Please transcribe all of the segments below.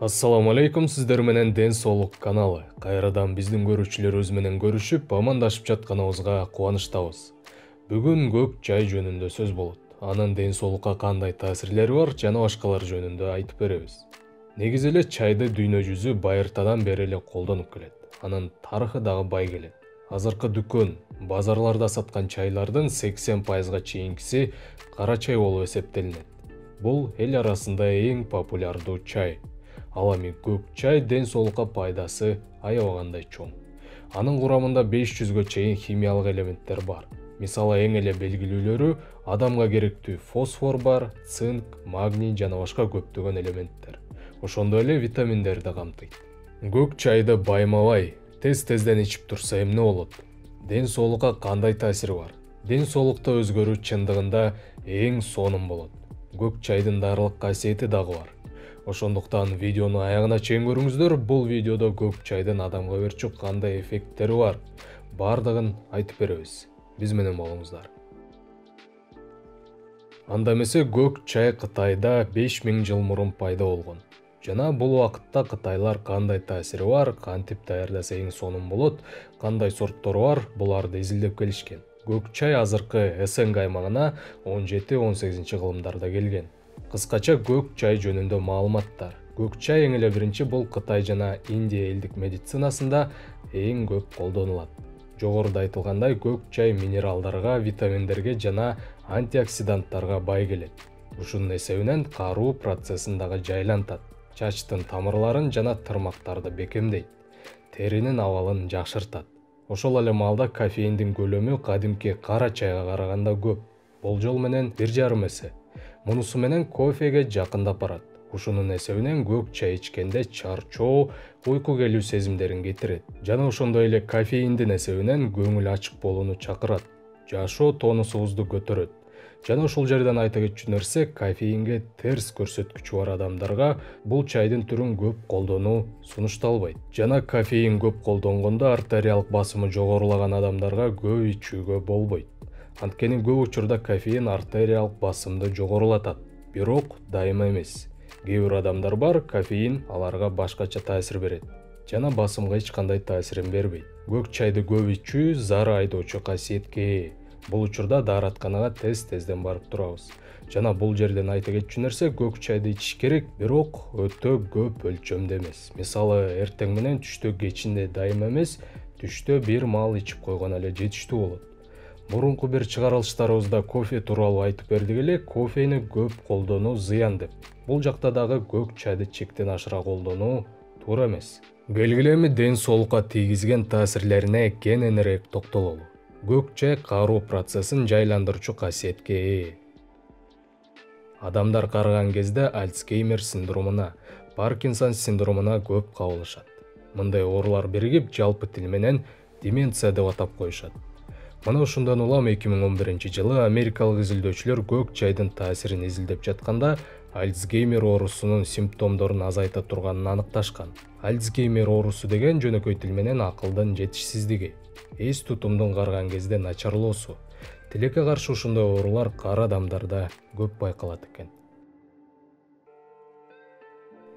Ассаламу алейкум, сиздер менен Ден Соолук каналы. Кайрадан биздин көрүүчүлөрүбүз менен көрүшүп, амандашып жатканыбызга кубанычтабыз. Бүгүн көк чай жөнүндө сөз болот. Анын ден соолукка кандай таасирлери бар жана башкалар жөнүндө айтып беребиз. Негизи эле чайды дүйнө жүзү байыртадан бери эле колдонуп келет. Анын тарыхы дагы бай келет. Азыркы дүкөн, базарларда саткан чайлардын 80%га чейинкиси кара чай болуп эсептелинет. Бул эл арасында эң популярдуу чай. Ал эми көк чай ден соолукка пайдасы аябагандай чоң. Анын курамында 500ге чейин химиялык элементтер бар. Мисалы эң эле белгилүүлөрү адамга керектүү фосфор бар, цинк, магний жана башка көптөгөн элементтер. Ошондой эле витаминдерди камтыйт. Көк чайды байма-бай, тез-тезден ичип турса эмне болот? Ден соолукка кандай таасири бар? Ден соолукта өзгөрүү чындыгында эң сонун болот. Көк чайдын дарылык касиети дагы бар. Ошондуктан видеону аягына чейин көрүңүздөр. Бул видеодо көк чайдын адамга берчү кандай эффекттери бар, бардыгын айтып беребиз. Биз менен болуңуздар. Анда эмесе көк чай Кытайда 5000 жыл мурун пайда болгон. Жана бул убакытта кытайлар кандай таасири бар, кантип даярдаса эң сонун болот, кандай сорттору бар, буларды изилдеп келишкен. Көк чай азыркы СНГ аймагына 17-18 кылымдарда келген. Кыскача көк чай жөнүндө маалыматтар. Көк чай эң эле биринчи бул Кытай жана Индия элдик медицинасында эң көп колдонулат. Жогоруда айтылгандай, көк чай минералдарга, витаминдерге жана антиоксиданттарга бай келет. Ушунун эсебинен каруу процессин дагы жайлантат. Чачтын тамырларын жана тырмактарды бекемдейт. Теринин абалын жакшыртат. Ошол эле маалда кофеиндин көлөмү кадимки кара чайга караганда көп. Болжол менен 1,5 эсе. Мунусу менен кофеге жакындап барат. Ушунун эсебинен көк чай ичкенде чарчоо, уйку келүү сезимдерин кетирет. Жана ошондой эле кофеиндин эсебинен көңүл ачык болууну чакырат. Жашоо тонусубузду көтөрөт. Жана ушул жерден айта кетчү нерсе, кофеинге терс көрсөткүчү бар адамдарга бул чайдын түрүн көп колдонуу сунушталбайт. Жана кофеин көп колдонгондо артериялык басымы жогорулаган адамдарга көп ичүүгө болбойт. Анткени көп учурда кофеин артериялык басымды жогорулатат, бирок дайыма эмес. Кээ бир адамдар бар, кофеин аларга башкача таасир берет жана басымга эч кандай таасирин бербейт. Көк чайды көп ичүү зар айдоочу касиетке ээ. Бул учурда дааратканага тез-тезден барып турабыз. Жана бул жерден айта кетчү нерсе, көк чайды ичиш керек, бирок өтө көп өлчөмдө эмес. Мисалы, эртең менен түштө кечинде дайыма эмес, түштө бир маал ичип койгон эле жетиштүү болот. Мурунку бир чыгарылыштарыбызда кофе тууралуу айтып бердик эле, кофени көп колдонуу зыян деп. Бул жакта дагы көк чайды чектен ашыра колдонуу туура эмес. Белгилүү эми ден соолукка тийгизген таасирлерине кененирээк токтололу. Көк чай каруу процессин жайландырчу касиетке ээ. Адамдар карыган кезде Альцгеймер синдромуна, Паркинсон синдромуна көп кабылышат. Мындай оорулар биригип жалпы тил менен деменция деп атап коюшат. Мына ушундан улам 2011 жылы америкалык изилдөөчүлөр көк чайдын таасирин изилдеп жатканда Альцгеймер оорусунун симптомдорун азайта турганын аныкташкан. Альцгеймер оорусу деген жөнөкөй тил менен акылдын жетишсиздиги, эс тутумдун карыган кезде начарлоосу. Тилекке каршы ушундай оорулар кары адамдарда көп байкалат экен.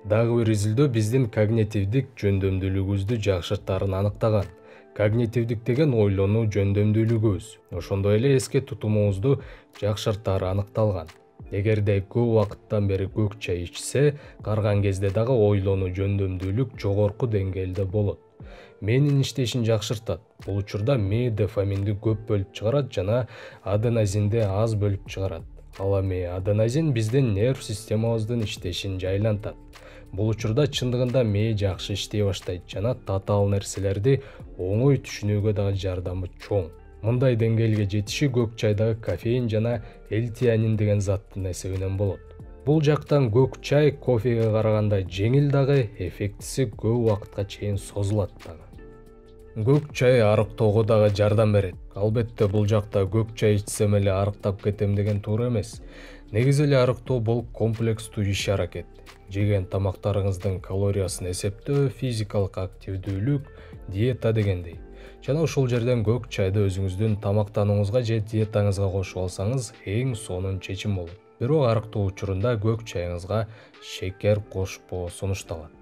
Дагы бир изилдөө биздин когнитивдик жөндөмдүүлүгүбүздү жакшыртаарын аныктаган. Когнитивдик деген ойлонуу жөндөмдүүлүгүбүз, ошондой эле эске тутумубузду жакшыртаары аныкталган. Эгерде көп убакыттан бери көк чай ичсе, карыган кезде дагы ойлонуу жөндөмдүүлүк жогорку деңгээлде болот. Мээнин иштешин жакшыртат. Бул учурда мээ дофаминди көп бөлүп чыгарат жана аденозинди аз бөлүп чыгарат. Ал эми аденозин биздин нерв системабыздын иштешин жайлантат. Бул учурда чындыгында мээ жакшы иштей баштайт жана татаал нерселерди оңой түшүнүүгө дагы жардамы чоң. Мындай деңгээлге жетиши көк чайдагы кофеин жана L-тианин деген заттын эсебинен болот. Бул жактан көк чай кофеге караганда жеңил дагы, эффектиси көп убакытка чейин созулат дагы. Көк чай арыктоого дагы жардам берет. Албетте бул жакта көк чай ичсем эле арыктап кетем деген туура эмес. Негизи эле арыктоо бул комплекстүү иш-аракет. Жеген тамактарыңыздын калориясын эсептөө, физикалык активдүүлүк, диета дегендей. Жана ушул жерден көк чайды өзүңүздүн тамактанууңузга же диетаңызга кошуп алсаңыз эң сонун чечим болот. бирок арыктоо учурунда көк чайыңызга шекер кошпоо сунушталат.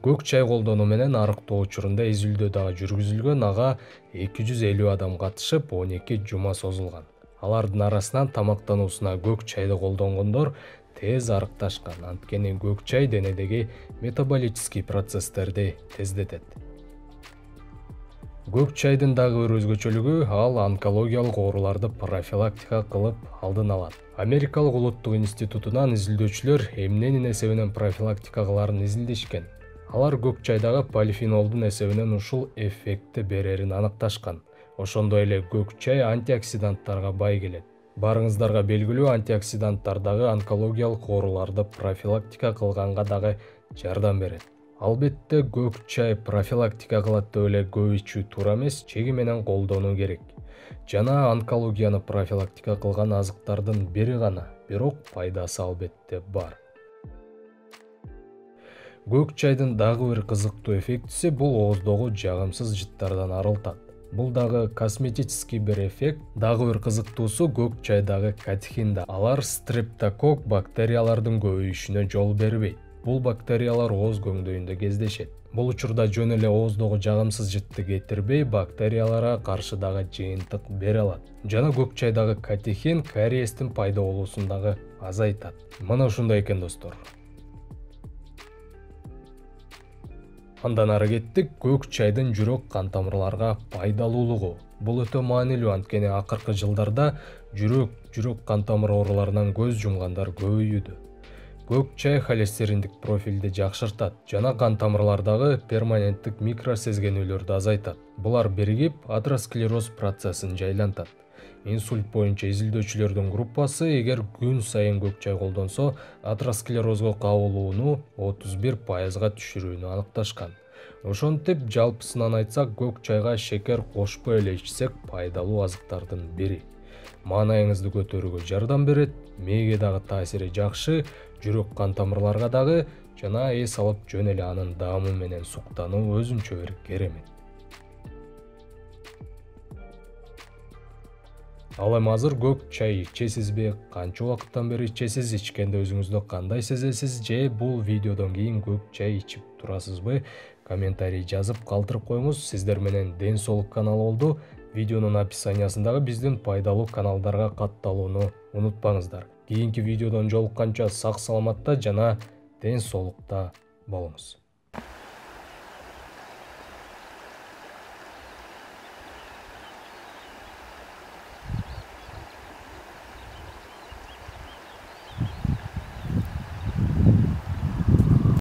Көк чай колдонуу менен арыктоо учурунда изилдөө дагы жүргүзүлгөн, ага 250 адам катышып 12 жума созулган. Алардын арасынан тамактануусуна көк чайды колдонгондор тез арыкташкан, анткени көк чай денедеги метаболический процесстерди тездетет. Көк чайдын дагы бир өзгөчөлүгү, ал онкологиялык ооруларды профилактика кылып алдын алат. Америкалык улуттук институтунан изилдөөчүлөр эмненин эсебинен профилактика кыларын изилдешкен. Алар көк чайдагы полифенолдун эсебинен ушул эффектти берерин аныкташкан. Ошондой эле көк чай антиоксиданттарга бай келет. Барыңыздарга белгилүү, антиоксиданттар дагы онкологиялык ооруларды профилактика кылганга дагы жардам берет. Албетте, көк чай профилактика кылат деп эле көп ичүү туура эмес, чеги менен колдонуу керек. Жана онкологияны профилактика кылган азыктардын бири гана, бирок пайдасы албетте бар. Көк чайдын дагы бир кызыктуу эффектиси бул ооздогу жагымсыз жыттардан арылтат. Бул дагы косметический бир эффект. Дагы бир кызыктуусу көк чайдагы катехинда. Алар стрептокок бактериялардын көбөйүшүнө жол бербейт. Бул бактериялар ооз көңдөйүндө кездешет. Бул учурда жөн эле ооздогу жагымсыз жытты кетирбей, бактерияларга каршы дагы жыйынтык бере алат. Жана көк чайдагы катехин кариестин пайда болуусун дагы азайтат. Мына ушундай экен достор. Андан ары кеттик, көк чайдын жүрөк кан тамырларга пайдалуулугу. Бул өтө маанилүү, анткени акыркы жылдарда жүрөк кан тамыр ооруларынан көз жумгандар көбөйүүдө. Көк чай холестериндик профилди жакшыртат жана кан тамырлардагы перманенттик микросезгенүүлөрдү азайтат. Булар биригип атеросклероз процессин жайлантат. Инсульт боюнча изилдөөчүлөрдүн группасы эгер күн сайын көк чай колдонсо, атеросклерозго кабылууну 31%га түшүрүүнү аныкташкан. Ошентип, жалпысынан айтсак, көк чайга шекер кошпой эле ичсек пайдалуу азыктардын бири. Маанайыңызды көтөрүүгө жардам берет, мээге дагы таасири жакшы, жүрөк кан тамырларга дагы, жана эс алып жөн эле анын даамы менен суктануу өзүнчө бир керемет. Ал эми азыр көк чай ичесизби, канча убакыттан бери ичесиз, ичкенде өзүңүздү кандай сезесиз, же бул видеодон кийин көк чай ичип турасызбы? Комментарий жазып калтырып коюңуз. Сиздер менен Ден соолук каналы болду. Видеонун описаниясындагы биздин пайдалуу каналдарга катталууну унутпаңыздар. Кийинки видеодон жолукканча сак саламатта жана ден соолукта болуңуз.